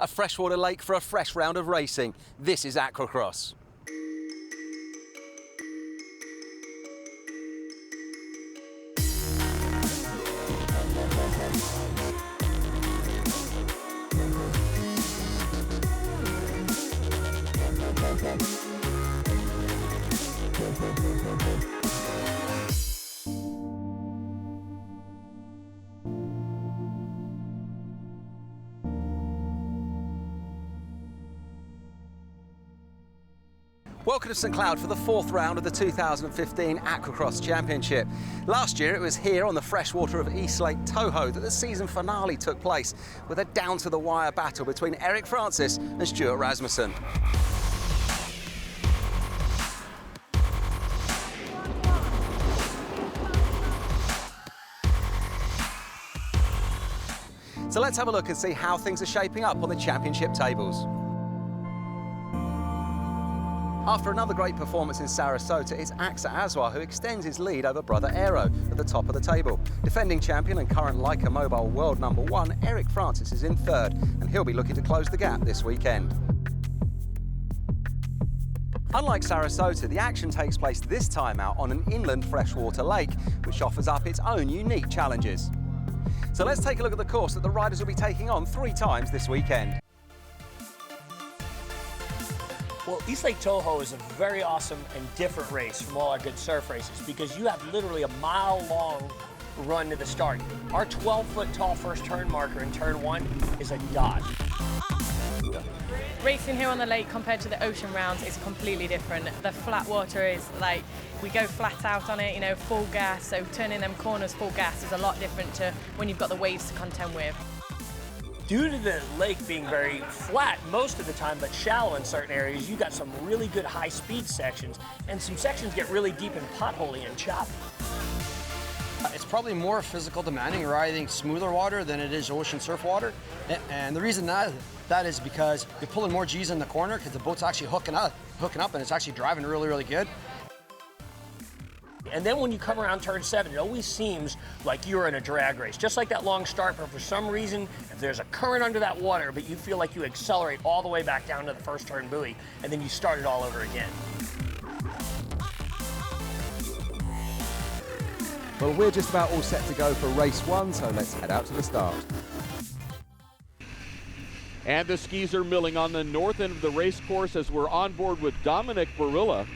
a freshwater lake for a fresh round of racing. This is AquaX. Welcome to St Cloud for the fourth round of the 2015 AquaX Championship. Last year it was here on the freshwater of East Lake Toho that the season finale took place, with a down-to-the-wire battle between Eric Francis and Stuart Rasmussen. So let's have a look and see how things are shaping up on the championship tables. After another great performance in Sarasota, it's AXA Aswar who extends his lead over brother Aero at the top of the table. Defending champion and current Leica Mobile world #1, Eric Francis is in third, and he'll be looking to close the gap this weekend. Unlike Sarasota, the action takes place this time out on an inland freshwater lake, which offers up its own unique challenges. So let's take a look at the course that the riders will be taking on 3 times this weekend. Well, East Lake Toho is a very awesome and different race from all our good surf races because you have literally a mile-long run to the start. Our 12-foot tall first turn marker in turn 1 is a dot. Racing here on the lake compared to the ocean rounds is completely different. The flat water is like, we go flat out on it, you know, full gas, so turning them corners full gas is a lot different to when you've got the waves to contend with. Due to the lake being very flat most of the time, but shallow in certain areas, you got some really good high-speed sections, and some sections get really deep and potholy and choppy. It's probably more physical demanding riding smoother water than it is ocean surf water, and the reason that is because you're pulling more G's in the corner because the boat's actually hooking up, and it's actually driving really, really good. And then when you come around turn 7, it always seems like you're in a drag race, just like that long start, but for some reason, if there's a current under that water, but you feel like you accelerate all the way back down to the first turn buoy, and then you start it all over again. Well, we're just about all set to go for race 1, so let's head out to the start. And the skis are milling on the north end of the race course as we're on board with Dominic Barilla.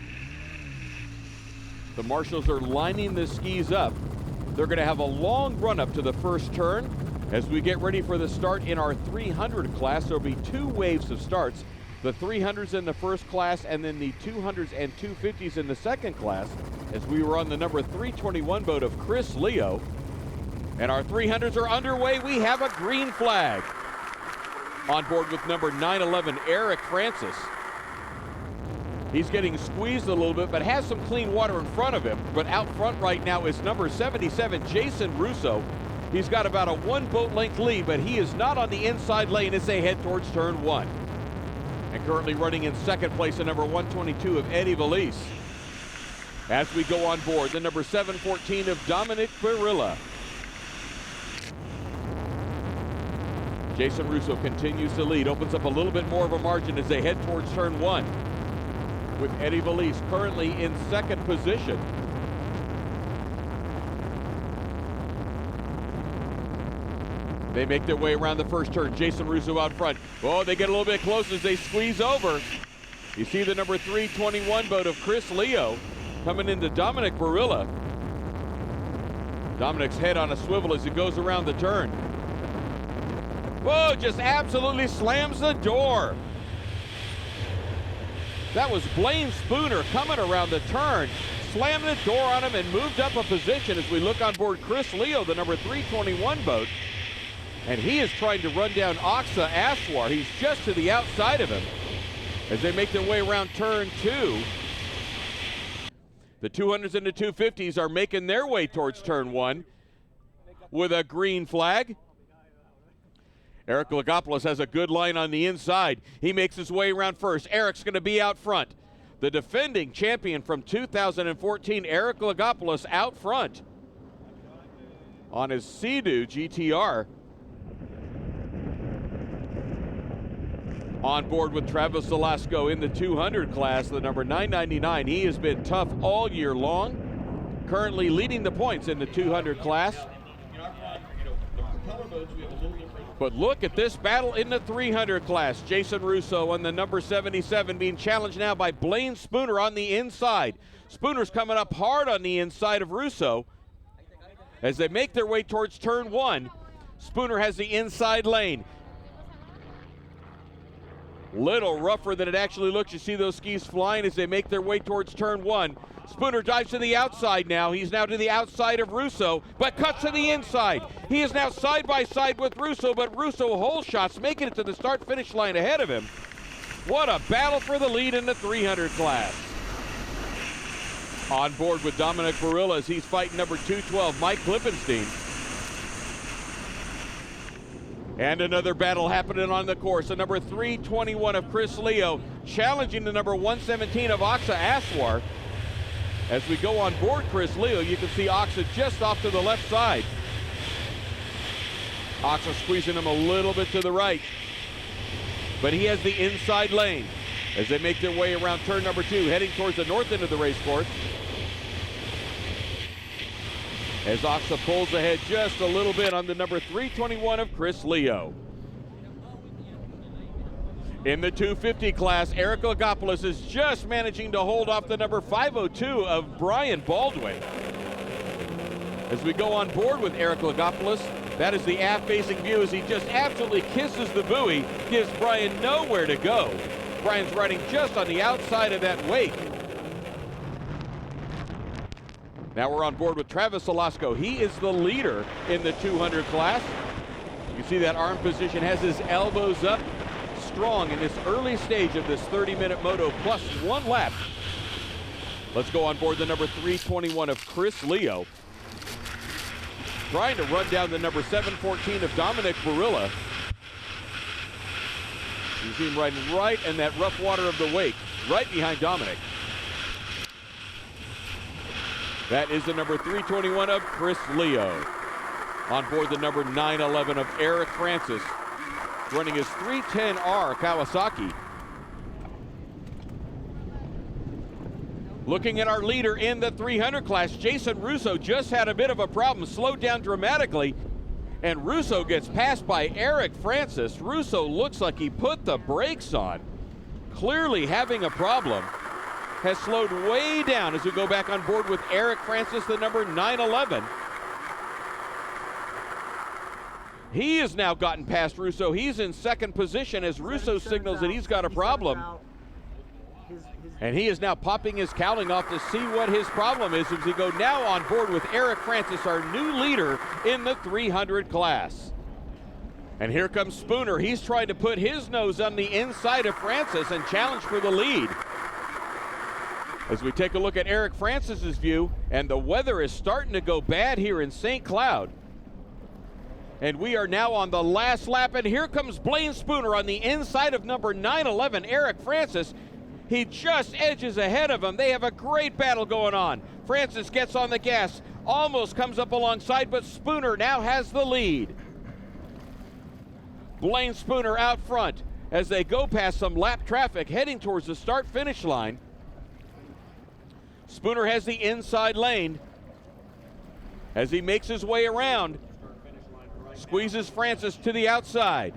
The marshals are lining the skis up. They're going to have a long run up to the first turn. As we get ready for the start in our 300 class, there'll be 2 waves of starts. The 300s in the first class and then the 200s and 250s in the second class, as we were on the number 321 boat of Chris Leo. And our 300s are underway. We have a green flag. On board with number 911, Eric Francis. He's getting squeezed a little bit, but has some clean water in front of him. But out front right now is number 77, Jason Russo. He's got about a 1 boat length lead, but he is not on the inside lane as they head towards turn 1. And currently running in second place, the number 122 of Eddie Valise. As we go on board, the number 714 of Dominic Barilla. Jason Russo continues to lead, opens up a little bit more of a margin as they head towards turn 1. With Eddie Valise currently in second position. They make their way around the first turn. Jason Russo out front. Oh, they get a little bit close as they squeeze over. You see the number 321 boat of Chris Leo coming into Dominic Barilla. Dominic's head on a swivel as he goes around the turn. Whoa, just absolutely slams the door. That was Blaine Spooner coming around the turn, slammed the door on him and moved up a position as we look on board Chris Leo, the number 321 boat. And he is trying to run down AXA Aswar. He's just to the outside of him as they make their way around turn 2. The 200s and the 250s are making their way towards turn 1 with a green flag. Eric Lagopoulos has a good line on the inside. He makes his way around first. Eric's going to be out front. The defending champion from 2014, Eric Lagopoulos, out front on his Sea-Doo GTR. On board with Travis Velasco in the 200 class, the number 999. He has been tough all year long, currently leading the points in the 200 class. But look at this battle in the 300 class. Jason Russo on the number 77 being challenged now by Blaine Spooner on the inside. Spooner's coming up hard on the inside of Russo as they make their way towards turn 1. Spooner has the inside lane. Little rougher than it actually looks. You see those skis flying as they make their way towards turn 1. Spooner dives to the outside now. He's now to the outside of Russo, but cuts to the inside. He is now side by side with Russo, but Russo hole shots, making it to the start-finish line ahead of him. What a battle for the lead in the 300 class. On board with Dominic Barilla as he's fighting number 212, Mike Klippenstein. And another battle happening on the course. The number 321 of Chris Leo challenging the number 117 of AQUA Aswar. As we go on board Chris Leo, you can see AQUA just off to the left side. AQUA squeezing him a little bit to the right. But he has the inside lane as they make their way around turn number 2, heading towards the north end of the race course. As AQUA pulls ahead just a little bit on the number 321 of Chris Leo. In the 250 class, Eric Lagopoulos is just managing to hold off the number 502 of Brian Baldwin. As we go on board with Eric Lagopoulos, that is the aft-facing view as he just absolutely kisses the buoy, gives Brian nowhere to go. Brian's riding just on the outside of that wake. Now we're on board with Travis Velasco. He is the leader in the 200 class. You see that arm position, has his elbows up, strong in this early stage of this 30-minute moto, plus 1 lap. Let's go on board the number 321 of Chris Leo. Trying to run down the number 714 of Dominic Barilla. You see him riding right in that rough water of the wake, right behind Dominic. That is the number 321 of Chris Leo. On board the number 911 of Eric Francis, running his 310R Kawasaki. Looking at our leader in the 300 class, Jason Russo just had a bit of a problem, slowed down dramatically, and Russo gets passed by Eric Francis. Russo looks like he put the brakes on, clearly having a problem. Has slowed way down as we go back on board with Eric Francis, the number 911. He has now gotten past Russo. He's in second position as Russo signals that he's got a problem. And he is now popping his cowling off to see what his problem is as we go now on board with Eric Francis, our new leader in the 300 class. And here comes Spooner. He's trying to put his nose on the inside of Francis and challenge for the lead. As we take a look at Eric Francis's view, and the weather is starting to go bad here in St. Cloud. And we are now on the last lap, and here comes Blaine Spooner on the inside of number 911, Eric Francis. He just edges ahead of him. They have a great battle going on. Francis gets on the gas, almost comes up alongside, but Spooner now has the lead. Blaine Spooner out front as they go past some lap traffic, heading towards the start-finish line. Spooner has the inside lane as he makes his way around, squeezes Francis to the outside.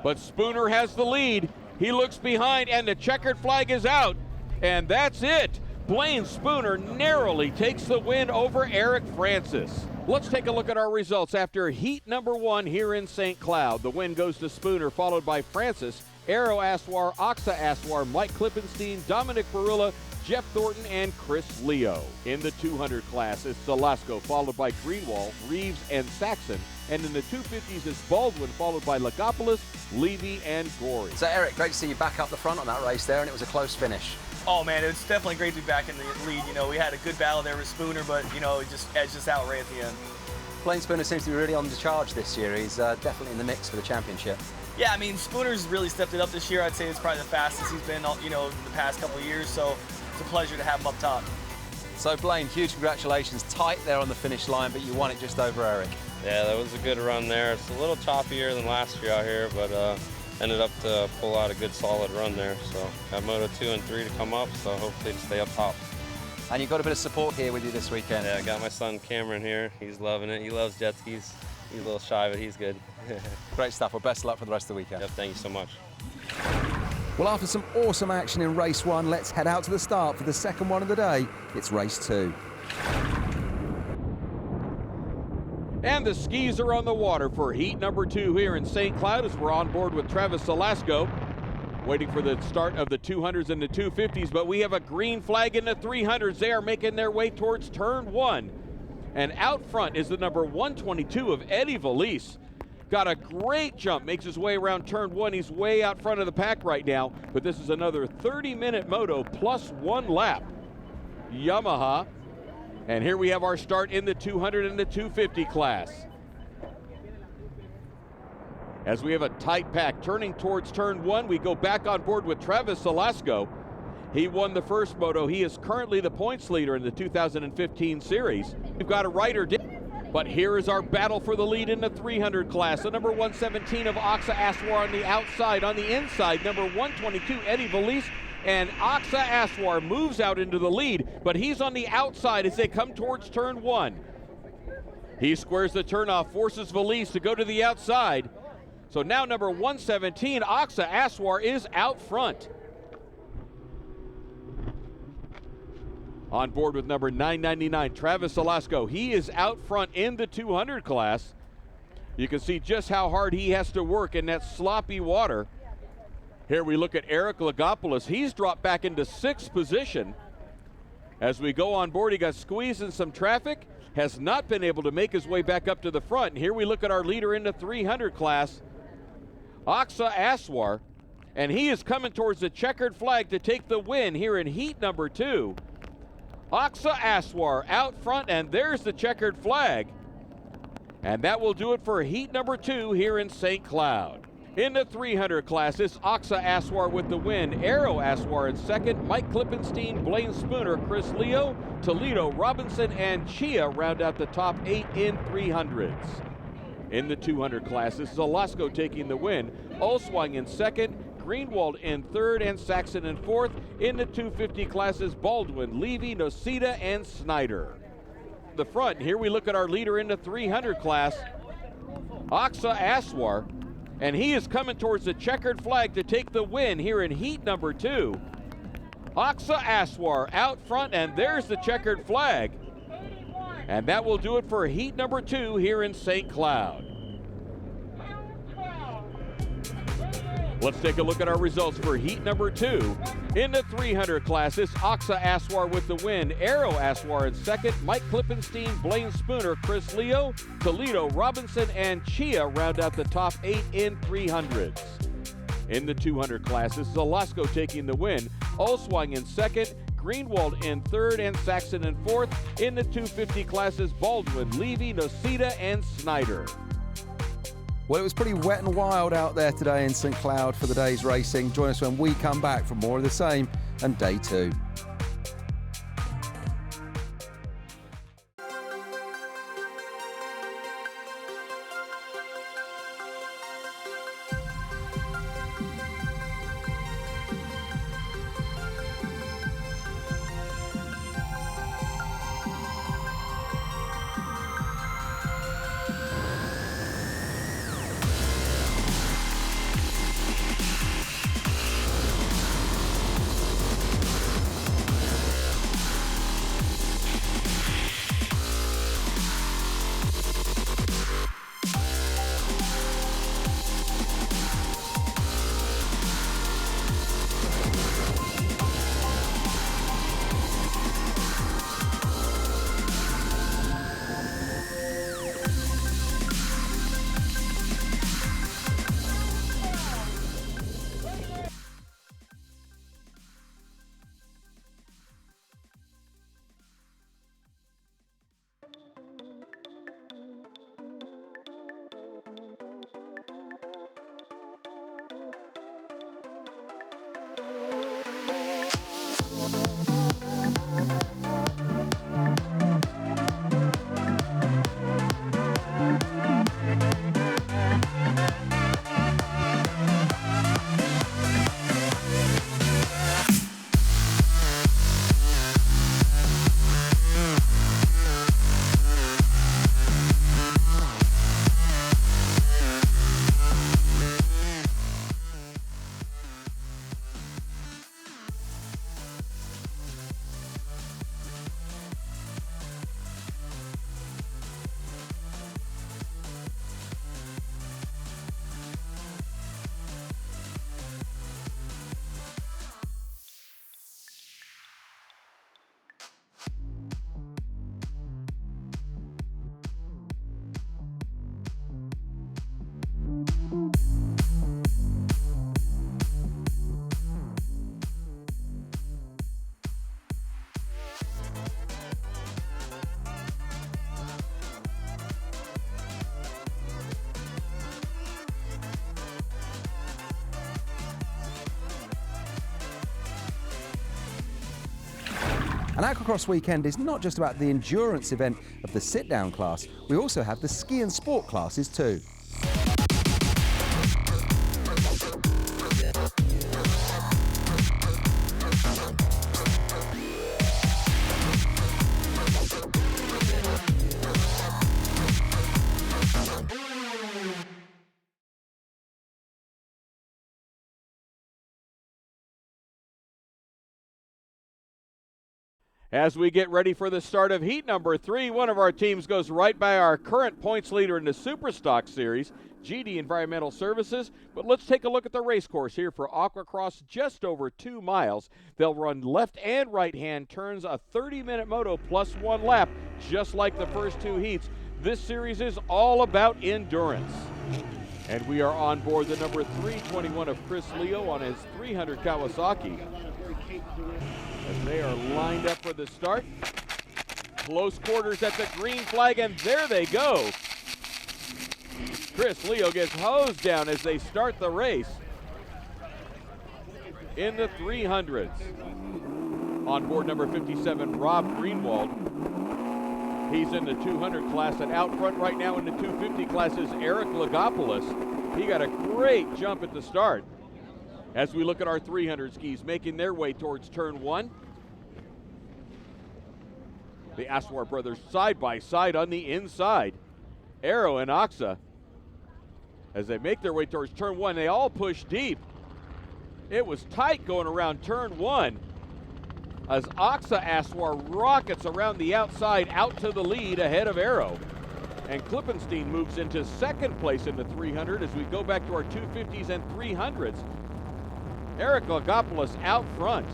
But Spooner has the lead. He looks behind and the checkered flag is out, and that's it. Blaine Spooner narrowly takes the win over Eric Francis. Let's take a look at our results after heat number 1 here in St. Cloud. The win goes to Spooner, followed by Francis, Aero Aswar, AQUA Aswar, Mike Klippenstein, Dominic Barilla, Jeff Thornton, and Chris Leo. In the 200 class is Velasco, followed by Greenwald, Reeves, and Saxon. And in the 250s is Baldwin, followed by Lagopoulos, Levy, and Gorey. So Eric, great to see you back up the front on that race there, and it was a close finish. Oh man, it was definitely great to be back in the lead. You know, we had a good battle there with Spooner, but you know, it just edged us out right at the end. Blaine Spooner seems to be really on the charge this year. He's definitely in the mix for the championship. Yeah, I mean, Spooner's really stepped it up this year. I'd say it's probably the fastest he's been, you know, the past couple of years. So it's a pleasure to have him up top. So Blaine, huge congratulations. Tight there on the finish line, but you won it just over Eric. Yeah, that was a good run there. It's a little choppier than last year out here, but ended up to pull out a good solid run there. So got Moto 2 and 3 to come up, so hopefully to stay up top. And you've got a bit of support here with you this weekend. Yeah, I got my son Cameron here. He's loving it. He loves jet skis. He's a little shy, but he's good. Great stuff. Well, best of luck for the rest of the weekend. Yep, thank you so much. Well, after some awesome action in race 1, let's head out to the start for the second one of the day. It's race 2. And the skis are on the water for heat number 2 here in St. Cloud as we're on board with Travis Salasco, waiting for the start of the 200s and the 250s, but we have a green flag in the 300s. They are making their way towards turn 1. And out front is the number 122 of Eddie Valise. Got a great jump, makes his way around turn 1. He's way out front of the pack right now, but this is another 30-minute moto plus 1 lap. Yamaha. And here we have our start in the 200 and the 250 class. As we have a tight pack turning towards turn 1, we go back on board with Travis Salasco. He won the first moto. He is currently the points leader in the 2015 series. We've got a rider, but here is our battle for the lead in the 300 class. The number 117 of AXA Aswar on the outside. On the inside, number 122, Eddie Valise. And AXA Aswar moves out into the lead, but he's on the outside as they come towards turn 1. He squares the turnoff, forces Valise to go to the outside. So now number 117, AXA Aswar, is out front. On board with number 999, Travis Salasco. He is out front in the 200 class. You can see just how hard he has to work in that sloppy water. Here we look at Eric Lagopoulos. He's dropped back into 6th position. As we go on board, he got squeezed in some traffic, has not been able to make his way back up to the front. And here we look at our leader in the 300 class, AXA Aswar, and he is coming towards the checkered flag to take the win here in heat number 2. AXA Aswar out front, and there's the checkered flag. And that will do it for heat number 2 here in St. Cloud. In the 300 class, it's AXA Aswar with the win. Aero Aswar in second. Mike Klippenstein, Blaine Spooner, Chris Leo, Toledo, Robinson, and Chia round out the top 8 in 300s. In the 200 class, this is Alasko taking the win. Olswang in second. Greenwald in third, and Saxon in fourth. In the 250 classes, Baldwin, Levy, Nocita, and Snyder. The front, here we look at our leader in the 300 class, AXA Aswar, and he is coming towards the checkered flag to take the win here in heat number 2. AXA Aswar out front, and there's the checkered flag. And that will do it for heat number 2 here in St. Cloud. Let's take a look at our results for heat number 2. In the 300 class, it's AXA Aswar with the win. Aero Aswar in second. Mike Klippenstein, Blaine Spooner, Chris Leo, Toledo, Robinson, and Chia round out the top 8 in 300s. In the 200 class, this is Alasko taking the win. Olswang in second. Greenwald in third, and Saxon in fourth. In the 250 classes, Baldwin, Levy, Nocita, and Snyder. Well, it was pretty wet and wild out there today in St. Cloud for the day's racing. Join us when we come back for more of the same and day 2. And AquaCross Weekend is not just about the endurance event of the sit-down class, we also have the ski and sport classes too. As we get ready for the start of heat number 3, one of our teams goes right by our current points leader in the Superstock Series, GD Environmental Services. But let's take a look at the race course here for AquaCross, just over 2 miles. They'll run left and right-hand turns, a 30-minute moto plus 1 lap, just like the first 2 heats. This series is all about endurance. And we are on board the number 321 of Chris Leo on his 300 Kawasaki. As they are lined up for the start. Close quarters at the green flag, and there they go. Chris Leo gets hosed down as they start the race in the 300s. On board number 57, Rob Greenwald. He's in the 200 class, and out front right now in the 250 class is Eric Lagopoulos. He got a great jump at the start. As we look at our 300 skis making their way towards turn 1. The Aswar brothers side by side on the inside. Aero and Oxa, as they make their way towards turn 1, they all push deep. It was tight going around turn 1 as Oxa Aswar rockets around the outside out to the lead ahead of Aero. And Klippenstein moves into second place in the 300 as we go back to our 250s and 300s. Eric Lagopoulos out front.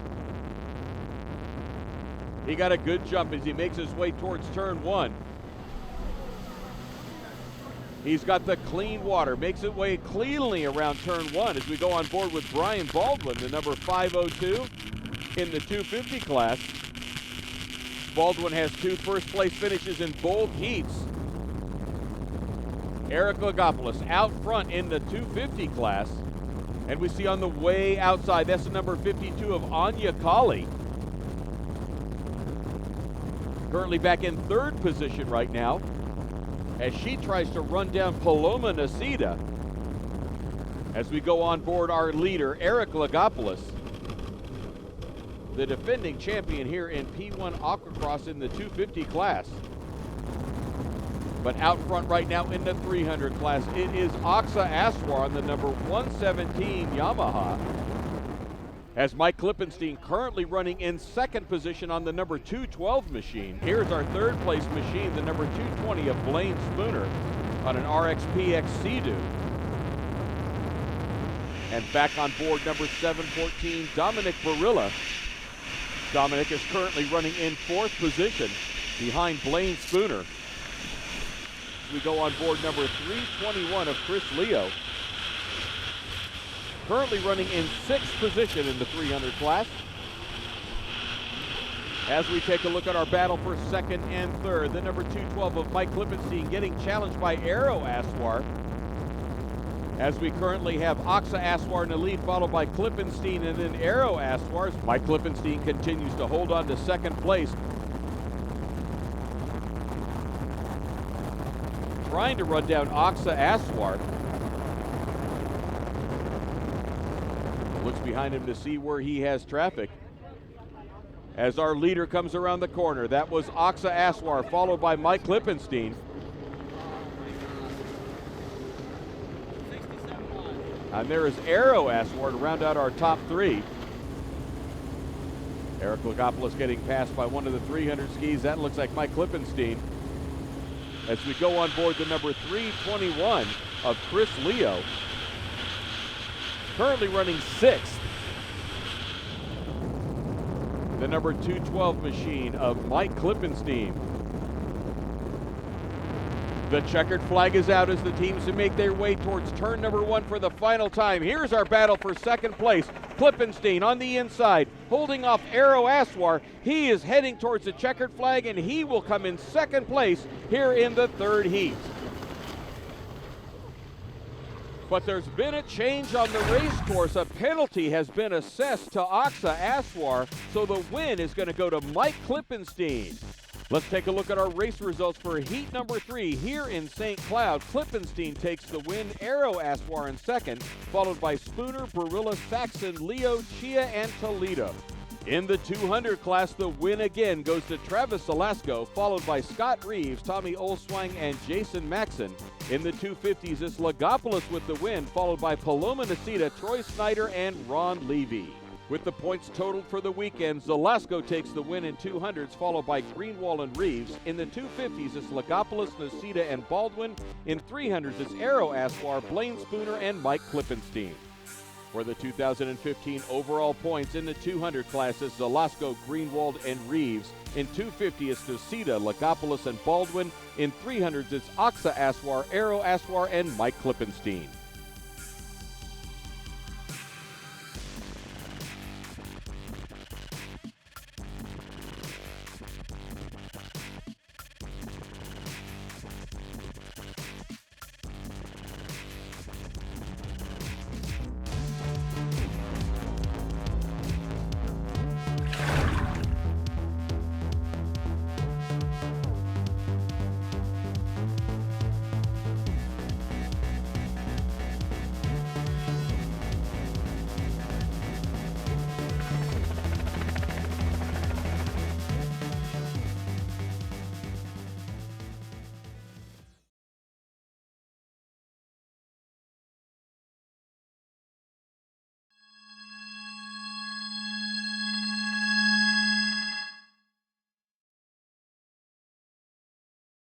He got a good jump as he makes his way towards turn 1. He's got the clean water, makes his way cleanly around turn 1 as we go on board with Brian Baldwin, the number 502 in the 250 class. Baldwin has 2 first place finishes in both heats. Eric Lagopoulos out front in the 250 class. And we see on the way outside, that's the number 52 of Anya Kali. Currently back in 3rd position right now as she tries to run down Paloma Nacida. As we go on board our leader, Eric Lagopoulos, the defending champion here in P1 AquaCross in the 250 class. But out front right now in the 300 class, it is Oxa Aswar on the number 117 Yamaha. As Mike Klippenstein currently running in 2nd position on the number 212 machine. Here's our 3rd place machine, the number 220 of Blaine Spooner on an RXPX Sea-Doo. And back on board number 714, Dominic Barilla. Dominic is currently running in 4th position behind Blaine Spooner. We go on board number 321 of Chris Leo. Currently running in 6th position in the 300 class. As we take a look at our battle for 2nd and 3rd, the number 212 of Mike Klippenstein getting challenged by Aero Aswar. As we currently have Oxa Aswar in the lead, followed by Klippenstein and then Aero Aswar. Mike Klippenstein continues to hold on to 2nd place. Trying to run down Oxa Aswar. Looks behind him to see where he has traffic. As our leader comes around the corner, that was Oxa Aswar, followed by Mike Klippenstein. And there is Aero Aswar to round out our top 3. Eric Lagopoulos getting passed by one of the 300 skis. That looks like Mike Klippenstein. As we go on board the number 321 of Chris Leo. Currently running 6th. The number 212 machine of Mike Klippenstein. The checkered flag is out as the teams make their way towards turn number 1 for the final time. Here's our battle for 2nd place. Klippenstein on the inside, holding off Aero Aswar. He is heading towards the checkered flag, and he will come in 2nd place here in the 3rd heat. But there's been a change on the race course. A penalty has been assessed to AquaX Aswar, so the win is going to go to Mike Klippenstein. Let's take a look at our race results for heat number 3 here in St. Cloud. Klippenstein takes the win, Aero Aswar in second, followed by Spooner, Barilla, Saxon, Leo, Chia, and Toledo. In the 200 class, the win again goes to Travis Salasco, followed by Scott Reeves, Tommy Olswang, and Jason Maxon. In the 250s, it's Lagopoulos with the win, followed by Paloma Nacita, Troy Snyder, and Ron Levy. With the points totaled for the weekend, Salasco takes the win in 200s, followed by Greenwald and Reeves. In the 250s, it's Lagopoulos, Nacita, and Baldwin. In 300s, it's Aero Aswar, Blaine Spooner, and Mike Klippenstein. For the 2015 overall points in the 200 classes, Salasco, Greenwald, and Reeves. In 250, it's Nacita, Lagopoulos, and Baldwin. In 300s, it's AquaX Aswar, Aero Aswar, and Mike Klippenstein.